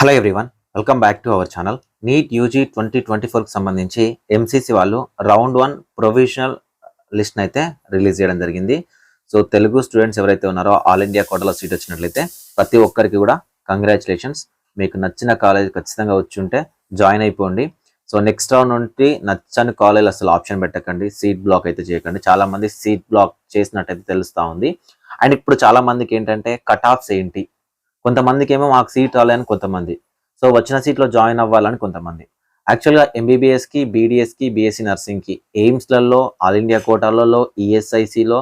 Hello everyone, welcome back to our channel. NEET UG 2024కి సంబంధించి MCC వాళ్ళు round 1 provisional లిస్ట్ని అయితే రిలీజ్ చేయడం జరిగింది. సో తెలుగు స్టూడెంట్స్ ఎవరైతే ఉన్నారో ఆల్ ఇండియా కోటాలో సీట్ వచ్చినట్లయితే ప్రతి ఒక్కరికి కూడా కంగ్రాచులేషన్స్. మీకు నచ్చిన కాలేజ్ ఖచ్చితంగా వచ్చి ఉంటే జాయిన్ అయిపోండి. సో నెక్స్ట్ రౌండ్ నుండి నచ్చని కాలేజ్ అసలు ఆప్షన్ పెట్టకండి, సీట్ బ్లాక్ అయితే చేయకండి. చాలా మంది సీట్ బ్లాక్ చేసినట్టయితే తెలుస్తూ ఉంది. అండ్ ఇప్పుడు చాలా మందికి ఏంటంటే కట్ ఆఫ్స్ ఏంటి, కొంతమందికి ఏమో మాకు సీట్ రాలేని కొంతమంది, సో వచ్చిన సీట్లో జాయిన్ అవ్వాలని కొంతమంది. యాక్చువల్గా ఎంబీబీఎస్కి, బీడీఎస్కి, బీఎస్సీ నర్సింగ్కి ఎయిమ్స్లలో, ఆల్ ఇండియా కోటాలలో, ఈఎస్ఐసిలో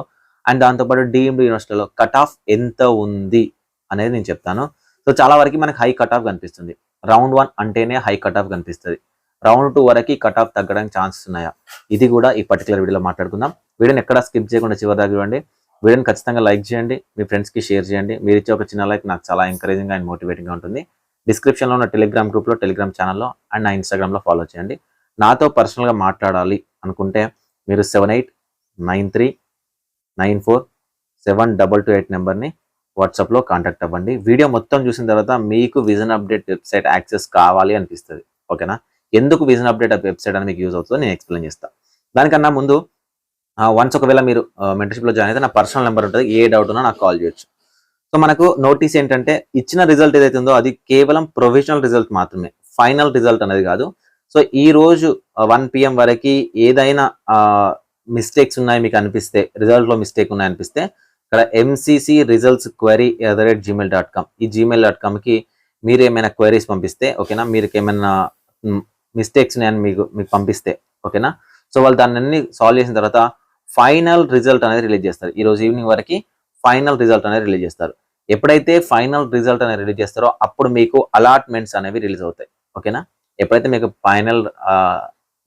అండ్ దాంతోపాటు డీమ్డ్ యూనివర్సిటీలో కట్ ఆఫ్ ఎంత ఉంది అనేది నేను చెప్తాను. సో చాలా వరకు మనకి హై కట్ ఆఫ్ కనిపిస్తుంది. రౌండ్ 1 అంటేనే హై కట్ ఆఫ్ కనిపిస్తుంది. రౌండ్ 2 వరకు కట్ ఆఫ్ తగ్గడానికి ఛాన్సెస్ ఉన్నాయా, ఇది కూడా ఈ పర్టికులర్ వీడియోలో మాట్లాడుకుందాం. వీడియోని ఎక్కడ స్కిప్ చేయకుండా చివరి దాకా ఇవ్వండి. వీడియోని ఖచ్చితంగా లైక్ చేయండి, మీ ఫ్రెండ్స్కి షేర్ చేయండి. మీరు ఇచ్చే ఒక చిన్న లైక్ నాకు చాలా ఎంకరేజింగ్ అండ్ మోటివేటింగ్గా ఉంటుంది. డిస్క్రిప్షన్లో ఉన్న టెలిగ్రామ్ గ్రూప్లో, టెలిగ్రామ్ ఛానల్లో అండ్ నా ఇన్స్టాగ్రామ్లో ఫాలో చేయండి. నాతో పర్సనల్గా మాట్లాడాలి అనుకుంటే మీరు 7893947228 నెంబర్ని వాట్సాప్లో కాంటాక్ట్ అవ్వండి. వీడియో మొత్తం చూసిన తర్వాత మీకు విజన్ అప్డేట్ వెబ్సైట్ యాక్సెస్ కావాలి అనిపిస్తుంది, ఓకేనా? ఎందుకు విజన్ అప్డేట్ వెబ్సైట్ అని మీకు యూజ్ అవుతుందో నేను ఎక్స్ప్లెయిన్ చేస్తాను. దానికన్నా ముందు వన్స్ ఒకవేళ మీరు మెంటర్షిప్లో జాయిన్ అయితే నా పర్సనల్ నెంబర్ ఉంటుంది, ఏ డౌట్ ఉన్నా నాకు కాల్ చేయొచ్చు. సో మనకు నోటీస్ ఏంటంటే ఇచ్చిన రిజల్ట్ ఏదైతే ఉందో అది కేవలం ప్రొవిజనల్ రిజల్ట్ మాత్రమే, ఫైనల్ రిజల్ట్ అనేది కాదు. సో ఈ రోజు 1 PM వరకు ఏదైనా మిస్టేక్స్ ఉన్నాయి మీకు అనిపిస్తే, రిజల్ట్లో మిస్టేక్ ఉన్నాయి అనిపిస్తే ఇక్కడ MCC results query @gmail.com, ఈ gmail.comకి మీరు ఏమైనా క్వైరీస్ పంపిస్తే, ఓకేనా, మీరు ఏమైనా మిస్టేక్స్ ఉన్నాయని మీకు పంపిస్తే, ఓకేనా, సో వాళ్ళు దాన్ని సాల్వ్ చేసిన తర్వాత ఫైనల్ రిజల్ట్ అనేది రిలీజ్ చేస్తారు. ఈ రోజు ఈవినింగ్ వరకు ఫైనల్ రిజల్ట్ అనేది రిలీజ్ చేస్తారు. ఎప్పుడైతే ఫైనల్ రిజల్ట్ అనేది రిలీజ్ చేస్తారో అప్పుడు మీకు అలాట్మెంట్స్ అనేవి రిలీజ్ అవుతాయి, ఓకేనా. ఎప్పుడైతే మీకు ఫైనల్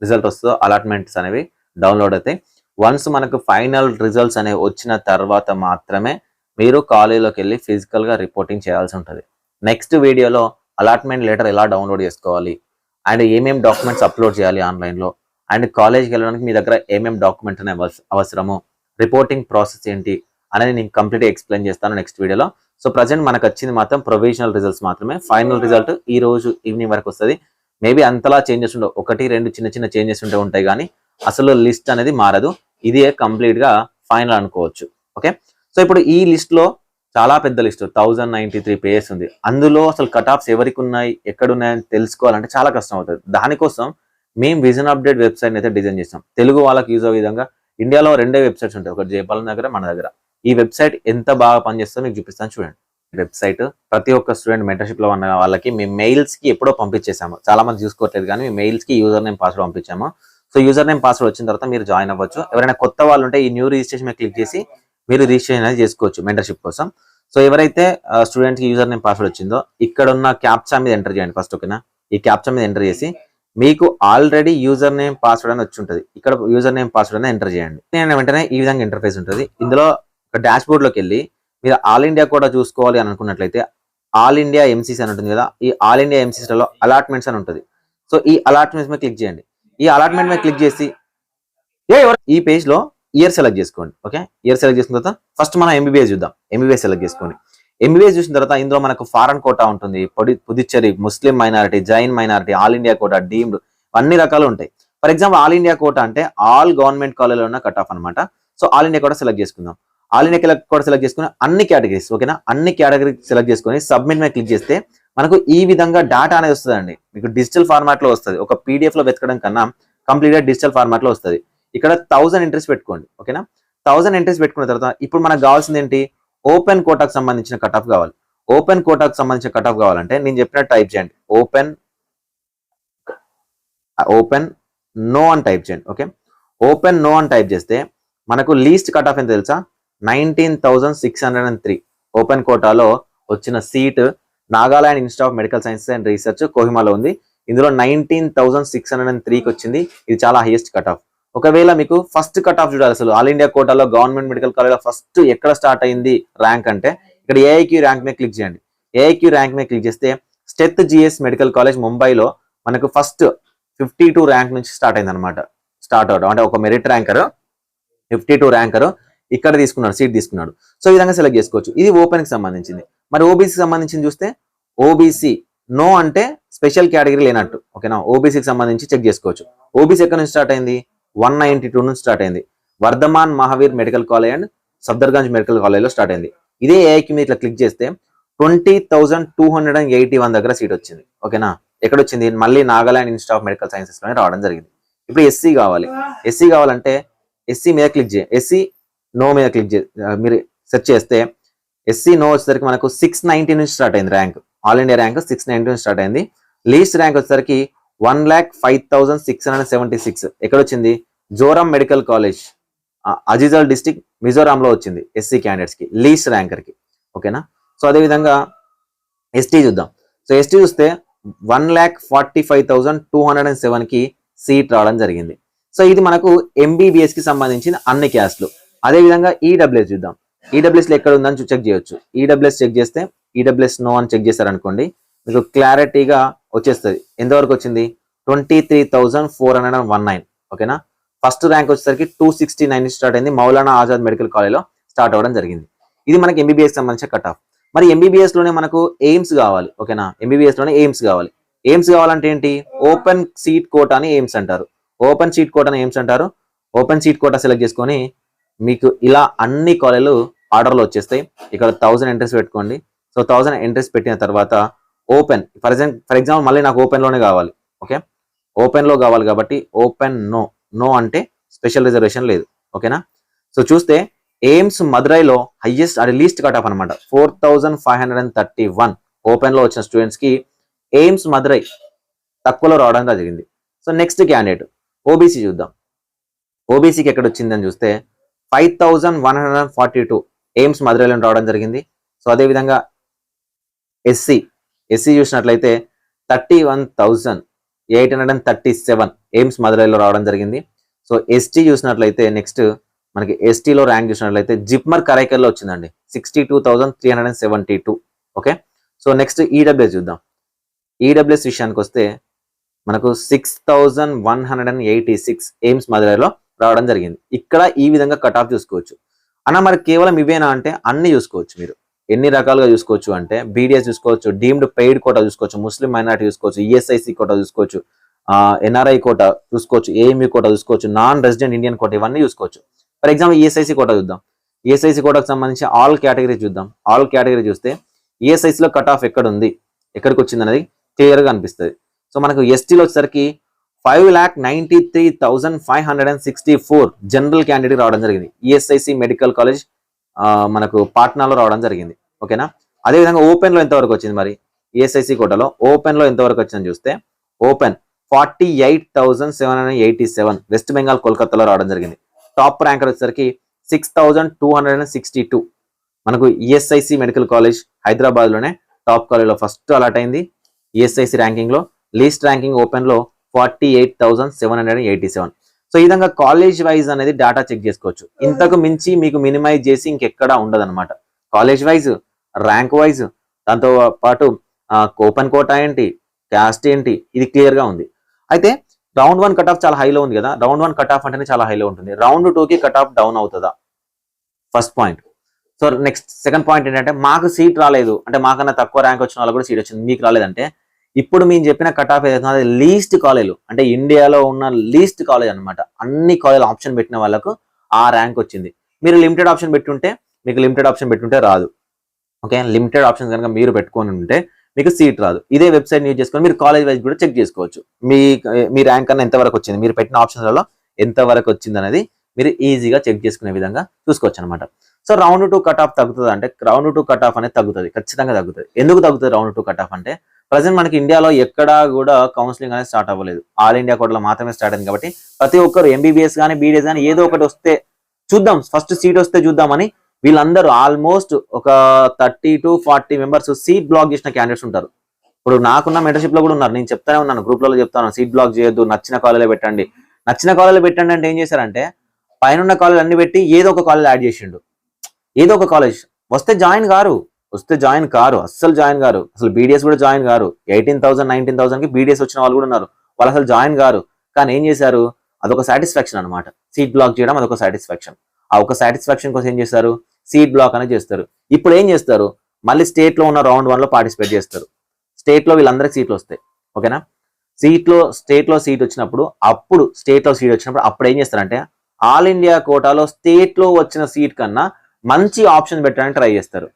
రిజల్ట్ వస్తుందో అలాట్మెంట్స్ అనేవి డౌన్లోడ్ అవుతాయి. వన్స్ మనకు ఫైనల్ రిజల్ట్స్ అనేవి వచ్చిన తర్వాత మాత్రమే మీరు కాలేజీలోకి వెళ్ళి ఫిజికల్గా రిపోర్టింగ్ చేయాల్సి ఉంటుంది. నెక్స్ట్ వీడియోలో అలాట్మెంట్ లెటర్ ఎలా డౌన్లోడ్ చేసుకోవాలి అండ్ ఏమేమి డాక్యుమెంట్స్ అప్లోడ్ చేయాలి ఆన్లైన్లో, అండ్ కాలేజ్కి వెళ్ళడానికి మీ దగ్గర ఏమేమి డాక్యుమెంట్ అనేవి అవసరము, రిపోర్టింగ్ ప్రాసెస్ ఏంటి అనేది నేను కంప్లీట్గా ఎక్స్ప్లెయిన్ చేస్తాను నెక్స్ట్ వీడియోలో. సో ప్రజెంట్ మనకు వచ్చింది మాత్రం ప్రొవిజనల్ రిజల్ట్స్ మాత్రమే. ఫైనల్ రిజల్ట్ ఈ రోజు ఈవినింగ్ వరకు వస్తుంది. మేబీ అంతలా చేంజెస్ ఉండవు, 1-2 చిన్న చిన్న చేంజెస్ ఉంటాయి కానీ అసలు లిస్ట్ అనేది మారదు. ఇదే కంప్లీట్గా ఫైనల్ అనుకోవచ్చు, ఓకే. సో ఇప్పుడు ఈ లిస్ట్లో చాలా పెద్ద లిస్ట్, 1093 పేజెస్ ఉంది. అందులో అసలు కట్ ఆఫ్స్ ఎవరికి ఉన్నాయి, ఎక్కడున్నాయని తెలుసుకోవాలంటే చాలా కష్టం అవుతుంది. దానికోసం మేము విజన్ అప్డేట్ వెబ్సైట్ అయితే డిజైన్ చేస్తాం. తెలుగు వాళ్ళకి యూజ్ అయ్యే విధంగా. ఇండియాలో 2 వెబ్సైట్స్ ఉంటాయి, ఒకటి జయపాలెం దగ్గర, మన దగ్గర. ఈ వెబ్సైట్ ఎంత బాగా పనిచేస్తుందో మీకు చూపిస్తాను చూడండి. వెబ్సైట్ ప్రతి ఒక్క స్టూడెంట్ మెంటర్షిప్లో ఉన్న వాళ్ళకి మేము మెయిల్స్కి ఎప్పుడో పంపించేసాము. చాలా మంది చూసుకోవట్లేదు కానీ మేము మెయిల్స్కి యూజర్ నేమ్ పాస్వర్డ్ పంపించాము. సో యూజర్ నేమ్ పాస్వర్డ్ వచ్చిన తర్వాత మీరు జాయిన్ అవ్వచ్చు. ఎవరైనా కొత్త వాళ్ళు ఉంటే ఈ న్యూ రిజిస్ట్రేషన్ మీద క్లిక్ చేసి మీరు రిజిస్ట్రేషన్ అనేది చేసుకోవచ్చు మెంటర్షిప్ కోసం. సో ఎవరైతే స్టూడెంట్కి యూజర్ నేమ్ పాస్వర్డ్ వచ్చిందో ఇక్కడ ఉన్న క్యాప్చా మీద ఎంటర్ చేయండి ఫస్ట్, ఓకేనా. ఈ క్యాప్చా మీద ఎంటర్ చేసి మీకు ఆల్రెడీ యూజర్ నేమ్ పాస్వర్డ్ అని వచ్చి ఉంటుంది, ఇక్కడ యూజర్ నేమ్ పాస్వర్డ్ అనేది ఎంటర్ చేయండి. నేను వెంటనే ఈ విధంగా ఇంటర్ఫేస్ ఉంటుంది. ఇందులో ఒక డాష్ బోర్డ్లోకి వెళ్ళి మీరు ఆల్ ఇండియా కూడా చూసుకోవాలి అని అనుకున్నట్లయితే ఆల్ ఇండియా ఎంసీసీ అని ఉంటుంది కదా, ఈ ఆల్ ఇండియా ఎంసీసీలో అలాట్మెంట్స్ అని ఉంటుంది. సో ఈ అలాట్మెంట్స్ మీద క్లిక్ చేయండి. ఈ అలాట్మెంట్ మీద క్లిక్ చేసి ఈ పేజ్ లో ఇయర్ సెలెక్ట్ చేసుకోండి, ఓకే. ఇయర్ సెలెక్ట్ చేసుకున్న తర్వాత ఫస్ట్ మనం ఎంబీబీఎస్ చూద్దాం. ఎంబీబీఎస్ సెలెక్ట్ చేసుకోండి. ఎంబీబీఎస్ చూసిన తర్వాత ఇందులో మనకు ఫారెన్ కోటా ఉంటుంది, Puducherry, Muslim minority, Jain minority, all India quota, deemed, అన్ని రకాలు ఉంటాయి. For example all India quota అంటే ఆల్ గవర్నమెంట్ కాలేజీలో ఉన్న కట్ ఆఫ్ అనమాట. So all India quota select చేసుకుందాం. ఆల్ ఇండియా కోటా సెలెక్ట్ చేసుకుని అన్ని కేటగిరీస్, ఓకేనా, అన్ని కేటగిరీ సెలెక్ట్ చేసుకుని సబ్మిట్ మీద క్లిక్ చేస్తే మనకు ఈ విధంగా డేటా అనేది వస్తుందండి. మీకు డిజిటల్ ఫార్మాట్ లో వస్తుంది. ఒక పీడిఎఫ్ లో వెతకడం కన్నా కంప్లీట్ గా డిజిటల్ ఫార్మాట్ లో వస్తుంది. ఇక్కడ 1000 ఎంట్రీస్ పెట్టుకోండి, ఓకేనా. 1000 ఎంట్రీస్ పెట్టుకున్న తర్వాత ఇప్పుడు మనకు కావాల్సింది ఏంటి, ఓపెన్ కోటాకు సంబంధించిన కట్ ఆఫ్ కావాలి. ఓపెన్ కోటాకు సంబంధించిన కట్ ఆఫ్ కావాలంటే నేను చెప్పినట్టు టైప్ చేయండి, ఓపెన్ నో అని టైప్ చేయండి, ఓకే. ఓపెన్ నో అని టైప్ చేస్తే మనకు లీస్ట్ కట్ ఆఫ్ ఎంత తెలుసా, 19,603. ఓపెన్ కోటాలో వచ్చిన seat Nagaland institute of medical sciences and research కోహిమాలో ఉంది. ఇందులో 19,603కి వచ్చింది. ఇది చాలా హైయెస్ట్ కట్ ఆఫ్. ఒకవేళ మీకు ఫస్ట్ కట్ ఆఫ్ చూడాలి, అసలు ఆల్ ఇండియా కోటాలో గవర్నమెంట్ మెడికల్ కాలేజ్ ఫస్ట్ ఎక్కడ స్టార్ట్ అయింది ర్యాంక్ అంటే ఇక్కడ ఏఐక్యూ ర్యాంక్ మీద క్లిక్ చేయండి. ఏఐక్యూ ర్యాంక్ మీద క్లిక్ చేస్తే స్టెత్ జిఎస్ మెడికల్ కాలేజ్ ముంబైలో మనకు ఫస్ట్ 52 ర్యాంక్ నుంచి స్టార్ట్ అయింది అనమాట. స్టార్ట్ అవడం అంటే ఒక మెరిట్ ర్యాంకర్ 52 ర్యాంకర్ ఇక్కడ తీసుకున్నాడు, సీట్ తీసుకున్నాడు. సో ఈ విధంగా సెలెక్ట్ చేసుకోవచ్చు. ఇది ఓపెన్ కి సంబంధించింది. మరి ఓబీసీకి సంబంధించింది చూస్తే ఓబీసీ నో అంటే స్పెషల్ కేటగిరీ లేనట్టు. ఓకేనా, ఓబీసీకి సంబంధించి చెక్ చేసుకోవచ్చు. ఓబీసీ ఎక్కడ నుంచి స్టార్ట్ అయింది? 192 నుంచి స్టార్ట్ అయింది. Vardhman Mahavir medical college and Safdarjung medical కాలేజ్లో స్టార్ట్ అయింది. ఇదే ఏఐకి మీరు ఇట్లా క్లిక్ చేస్తే 20,281 దగ్గర సీట్ వచ్చింది. ఓకేనా, ఎక్కడ వచ్చింది? మళ్ళీ Nagaland institute of medical sciences లోనే రావడం జరిగింది. ఇప్పుడు ఎస్సీ కావాలి. ఎస్సీ కావాలంటే ఎస్సీ మీద క్లిక్ చేయండి. ఎస్సీ నో మీద క్లిక్ మీరు సెర్చ్ చేస్తే ఎస్సీ నో వచ్చేసరికి మనకు 690 నుంచి స్టార్ట్ అయింది ర్యాంక్. ఆల్ ఇండియా ర్యాంక్ 690 నుంచి స్టార్ట్ అయింది. లీస్ట్ ర్యాంక్ వచ్చేసరికి 1,05,676. ఎక్కడ వచ్చింది? Zoram medical college, Aizawl district, Mizoram లో వచ్చింది ఎస్సీ క్యాండిడేట్స్ కి, లీస్ట్ ర్యాంకర్ కి. ఓకేనా, సో అదేవిధంగా ఎస్టీ చూద్దాం. సో ఎస్టీ చూస్తే 1,45,207 కి సీట్ రావడం జరిగింది. సో ఇది మనకు ఎంబీబీఎస్ కి సంబంధించిన అన్ని క్యాస్ట్లు. అదేవిధంగా ఈడబ్ల్యూఎస్ చూద్దాం. ఈడబ్ల్యూఎస్ లో ఎక్కడ ఉందని చెక్ చేయొచ్చు. ఈడబ్ల్యూఎస్ చెక్ చేస్తే ఈడబ్ల్యూఎస్ నో అని చెక్ చేశారనుకోండి, మీకు క్లారిటీగా వచ్చేస్తుంది. ఎంతవరకు వచ్చింది? 23,419. ఓకేనా, ఫస్ట్ ర్యాంక్ వచ్చేసరికి 269 స్టార్ట్ అయింది. మౌలానా ఆజాద్ మెడికల్ కాలేజ్లో స్టార్ట్ అవ్వడం జరిగింది. ఇది మనకి ఎంబీబీఎస్ సంబంధించిన కట్ ఆఫ్. మరి ఎంబీబీఎస్ లోనే మనకు ఎయిమ్స్ కావాలి. ఓకేనా, ఎంబీబీఎస్ లోనే ఎయిమ్స్ కావాలి. ఎయిమ్స్ కావాలంటే ఏంటి? ఓపెన్ సీట్ కోటా అని ఎయిమ్స్ అంటారు. ఓపెన్ సీట్ కోటా అని ఎయిమ్స్ అంటారు. ఓపెన్ సీట్ కోటా సెలెక్ట్ చేసుకొని మీకు ఇలా అన్ని కాలేజీలు ఆర్డర్లో వచ్చేస్తాయి. ఇక్కడ 1000 ఎంట్రీస్ పెట్టుకోండి. సో 1000 ఎంట్రీస్ పెట్టిన తర్వాత ఓపెన్, ఫర్ ఎగ్జాంపుల్ మళ్ళీ నాకు ఓపెన్ లోనే కావాలి. ఓకే, ఓపెన్ లో కావాలి కాబట్టి ఓపెన్ నో. నో అంటే స్పెషల్ రిజర్వేషన్ లేదు. ఓకేనా, సో చూస్తే ఎయిమ్స్ మదురైలో హైయెస్ట్ అది లీస్ట్ కట్ ఆఫ్ అనమాట 4,531 ఓపెన్ లో వచ్చిన స్టూడెంట్స్ కి ఎయిమ్స్ మదురై తక్కువలో రావడం జరిగింది. సో నెక్స్ట్ క్యాండిడేట్ ఓబీసీ చూద్దాం. ఓబీసీకి ఎక్కడ వచ్చిందని చూస్తే 5,142 ఎయిమ్స్ మదురైలో రావడం జరిగింది. సో అదేవిధంగా ఎస్సీ చూసినట్లయితే 31,837 ఎయిమ్స్ మదురైలో రావడం జరిగింది. సో ఎస్టీ చూసినట్లయితే నెక్స్ట్ మనకి ఎస్టీలో ర్యాంక్ చూసినట్లయితే జిప్మర్ కరైకల్లో వచ్చిందండి 62,372. ఓకే, సో నెక్స్ట్ ఈడబ్ల్యూఎస్ చూద్దాం. ఈడబ్ల్యూఎస్ విషయానికి వస్తే మనకు 6,186 ఎయిమ్స్ మదురైలో రావడం జరిగింది. ఇక్కడ ఈ విధంగా కట్ ఆఫ్ చూసుకోవచ్చు. అన్న మరి కేవలం ఇవేనా అంటే అన్ని చూసుకోవచ్చు. మీరు ఎన్ని రకాలుగా చూసుకోవచ్చు అంటే బీడీఎస్ చూసుకోవచ్చు, డీమ్డ్ పెయిడ్ కోటా చూసుకోవచ్చు, ముస్లిం మైనారిటీ చూసుకోవచ్చు, ఈఎస్ఐసి కోటా చూసుకోవచ్చు, ఎన్ఆర్ఐ కోటా చూసుకోవచ్చు, ఏఎంయూ కోటా చూసుకోవచ్చు, నాన్ రెసిడెంట్ ఇండియన్ కోటా, ఇవన్నీ చూసుకోవచ్చు. ఫర్ ఎగ్జాంపుల్ ఈఎస్ఐసి కోటా చూద్దాం. ఈఎస్ఐసి కోటాకు సంబంధించి ఆల్ కేటగిరీ చూద్దాం. ఆల్ కేటగిరీ చూస్తే ఈఎస్ఐసిలో కట్ ఆఫ్ ఎక్కడ ఉంది, ఎక్కడికి వచ్చింది అనేది క్లియర్ గా అనిపిస్తుంది. సో మనకు ఎస్టీలో వచ్చేసరికి 5,93,564 జనరల్ క్యాండిడేట్ రావడం జరిగింది. ఈఎస్ఐసి మెడికల్ కాలేజ్ మనకు పాట్నాలో రావడం జరిగింది. ఓకేనా, అదేవిధంగా ఓపెన్ లో ఎంతవరకు వచ్చింది? మరి ఈఎస్ఐసి కోటాలో ఓపెన్ లో ఎంతవరకు వచ్చిందని చూస్తే ఓపెన్ 48,787 వెస్ట్ బెంగాల్ కోల్కతాలో రావడం జరిగింది. టాప్ ర్యాంకర్ వచ్చేసరికి 6,262 మనకు ఈఎస్ఐసి మెడికల్ కాలేజ్ హైదరాబాద్ లోనే టాప్ కాలేజ్ లో ఫస్ట్ అలాట్ అయింది. ఈఎస్ఐసి ర్యాంకింగ్ లో లీస్ట్ ర్యాంకింగ్ ఓపెన్ లో 48,787. సో ఈ విధంగా కాలేజ్ వైజ్ అనేది డేటా చెక్ చేసుకోవచ్చు. ఇంతకు మించి మీకు మినిమైజ్ చేసి ఇంకెక్కడా ఉండదు అనమాట. కాలేజ్ వైజ్, ర్యాంక్ వైజ్, దాంతో పాటు ఓపెన్ కోటా ఏంటి, క్యాస్ట్ ఏంటి, ఇది క్లియర్ గా ఉంది. అయితే రౌండ్ 1 కట్ ఆఫ్ చాలా హైలో ఉంది కదా. రౌండ్ 1 కట్ ఆఫ్ అంటేనే చాలా హైలో ఉంటుంది. రౌండ్ 2కి కట్ ఆఫ్ డౌన్ అవుతుందా? First point. So next second point ఏంటంటే మాకు సీట్ రాలేదు అంటే మాకన్నా తక్కువ ర్యాంక్ వచ్చిన వాళ్ళు కూడా సీట్ వచ్చింది, మీకు రాలేదంటే ఇప్పుడు మేము చెప్పిన కట్ ఆఫ్ ఏదైతే లీస్ట్ కాలేజ్ అంటే ఇండియాలో ఉన్న లీస్ట్ కాలేజ్ అనమాట. అన్ని కాలేజ్ ఆప్షన్ పెట్టిన వాళ్ళకు ఆ ర్యాంక్ వచ్చింది. మీరు లిమిటెడ్ ఆప్షన్ పెట్టుంటే మీకు లిమిటెడ్ ఆప్షన్ పెట్టుంటే రాదు. ఓకే, లిమిటెడ్ ఆప్షన్ కనుక మీరు పెట్టుకొని ఉంటే మీకు సీట్ రాదు. ఇదే వెబ్సైట్ యూజ్ చేసుకొని మీరు కాలేజ్ వైజ్ కూడా చెక్ చేసుకోవచ్చు. మీ ర్యాంక్ అన్న ఎంతవరకు వచ్చింది, మీరు పెట్టిన ఆప్షన్లలో ఎంతవరకు వచ్చింది అనేది మీరు ఈజీగా చెక్ చేసుకునే విధంగా చూసుకోవచ్చు అనమాట. సో రౌండ్ 2 కట్ ఆఫ్ తగ్గుతుంది అంటే రౌండ్ 2 కట్ ఆఫ్ అనేది తగ్గుతుంది, ఖచ్చితంగా తగ్గుతుంది. ఎందుకు తగ్గుతుంది రౌండ్ 2 కట్ ఆఫ్ అంటే ప్రజెంట్ మనకి ఇండియాలో ఎక్కడా కూడా కౌన్సిలింగ్ అనేది స్టార్ట్ అవ్వలేదు. ఆల్ ఇండియా కోటాలో మాత్రమే స్టార్ట్ అయింది కాబట్టి ప్రతి ఒక్కరు ఎంబీబీఎస్ కానీ బీడీఎస్ కానీ ఏదో ఒకటి వస్తే చూద్దాం, ఫస్ట్ సీట్ వస్తే చూద్దామని వీళ్ళందరూ ఆల్మోస్ట్ ఒక 30 to 40 మెంబర్స్ సీట్ బ్లాక్ చేసిన క్యాండిడేట్స్ ఉంటారు. ఇప్పుడు నాకున్న మెంటర్షిప్ లో కూడా ఉన్నారు. నేను చెప్తానే ఉన్నాను, గ్రూప్లలో చెప్తాను, సీట్ బ్లాక్ చేయొద్దు, నచ్చిన కాలేజీలో పెట్టండి. నచ్చిన కాలేజీలో పెట్టండి అంటే ఏం చేశారంటే పైన కాలేజ్ అన్ని పెట్టి ఏదో ఒక కాలేజ్ యాడ్ చేసిండు. ఏదో ఒక కాలేజ్ వస్తే జాయిన్ కారు, అస్సలు జాయిన్ కారు. అసలు బీడీఎస్ కూడా జాయిన్ కారు. 18,000 19,000 కి బీడీఎస్ వచ్చిన వాళ్ళు కూడా ఉన్నారు. వాళ్ళు అసలు జాయిన్ కారు. కానీ ఏం చేశారు, అదొక సాటిస్ఫాక్షన్ అనమాట. సీట్ బ్లాక్ చేయడం అదొక సాటిస్ఫాక్షన్. ఆ ఒక సాటిస్ఫాక్షన్ కోసం ఏం చేస్తారు, సీట్ బ్లాక్ అనేది చేస్తారు. ఇప్పుడు ఏం చేస్తారు, మళ్ళీ స్టేట్ లో ఉన్న రౌండ్ 1 లో పార్టిసిపేట్ చేస్తారు. స్టేట్లో వీళ్ళందరికీ సీట్లు వస్తాయి. ఓకేనా, స్టేట్లో సీట్ వచ్చినప్పుడు అప్పుడు ఏం చేస్తారంటే ఆల్ ఇండియా కోటాలో స్టేట్లో వచ్చిన సీట్ కన్నా మంచి ఆప్షన్ పెట్టడానికి ట్రై చేస్తారు.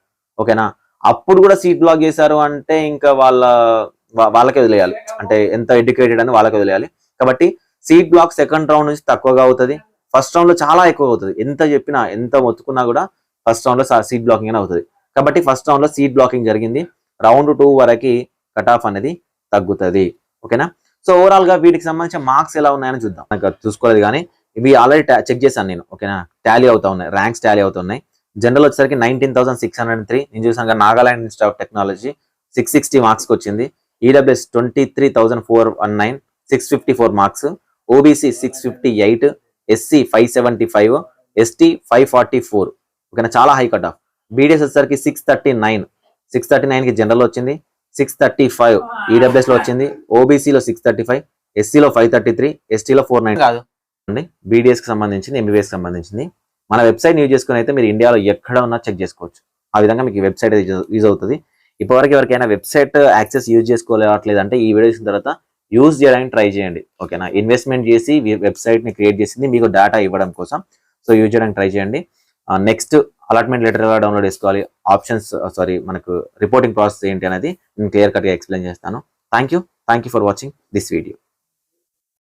ఓకేనా, అప్పుడు కూడా సీట్ బ్లాక్ చేశారు అంటే ఇంకా వాళ్ళకే వదిలేయాలి, అంటే ఎంత ఎడ్యుకేటెడ్ అని వాళ్ళకే వదిలేయాలి. కాబట్టి సీట్ బ్లాక్ సెకండ్ రౌండ్ నుంచి తక్కువగా అవుతుంది, ఫస్ట్ రౌండ్ లో చాలా ఎక్కువ అవుతుంది. ఎంత చెప్పినా ఎంత మొత్తుకున్నా కూడా ఫస్ట్ రౌండ్ లో సీట్ బ్లాకింగ్ అని అవుతుంది. కాబట్టి ఫస్ట్ రౌండ్ లో సీట్ బ్లాకింగ్ జరిగింది. రౌండ్ 2 వరకు కట్ ఆఫ్ అనేది తగ్గుతుంది. ఓకేనా, సో ఓవరాల్ గా వీటికి సంబంధించిన మార్క్స్ ఎలా ఉన్నాయని చూద్దాం. నాకు చూసుకోలేదు కానీ ఇవి ఆల్రెడీ చెక్ చేశాను నేను. ఓకేనా, టాలీ అవుతా ఉన్నాయి, ర్యాంక్స్ టాలీ అవుతున్నాయి. జనరల్ వచ్చేసరికి 19,603. నేను చూసాను Nagaland institute of technology 660 marks వచ్చింది. EWS 23,419 654 marks, OBC 658, SC 575, ST 544. ఓకేనా, చాలా హై కట్ ఆఫ్. బీడీఎస్ వచ్చేసరికి 639 కి జనరల్ వచ్చింది, 635 ఈడబ్ల్యూఎస్ లో వచ్చింది, ఓబీసీలో 635, ఎస్సీలో 533, ఎస్టీలో 49 కాదు అండి. బీడీఎస్ కి సంబంధించింది, ఎంబీబీఎస్ కి సంబంధించింది. మన వెబ్సైట్ యూజ్ చేసుకుని అయితే మీరు ఇండియాలో ఎక్కడ ఉన్నా చెక్ చేసుకోవచ్చు. ఆ విధంగా మీకు వెబ్సైట్ యూజ్ అవుతుంది. ఇప్పటివరకు ఎవరికైనా వెబ్సైట్ యాక్సెస్ యూజ్ చేసుకోలేదంటే ఈ వీడియో చూసిన తర్వాత యూజ్ చేయడానికి ట్రై చేయండి. ఓకేనా, ఇన్వెస్ట్మెంట్ చేసి వెబ్సైట్ ని క్రియేట్ చేసింది మీకు డేటా ఇవ్వడం కోసం. సో యూజ్ చేయడానికి ట్రై చేయండి. నెక్స్ట్ అలాట్మెంట్ లెటర్ ఎలా డౌన్లోడ్ చేసుకోవాలి, మనకు రిపోర్టింగ్ ప్రాసెస్ ఏంటి అనేది నేను క్లియర్ కట్ గా ఎక్స్ప్లెయిన్ చేస్తాను. Thank you for watching this video.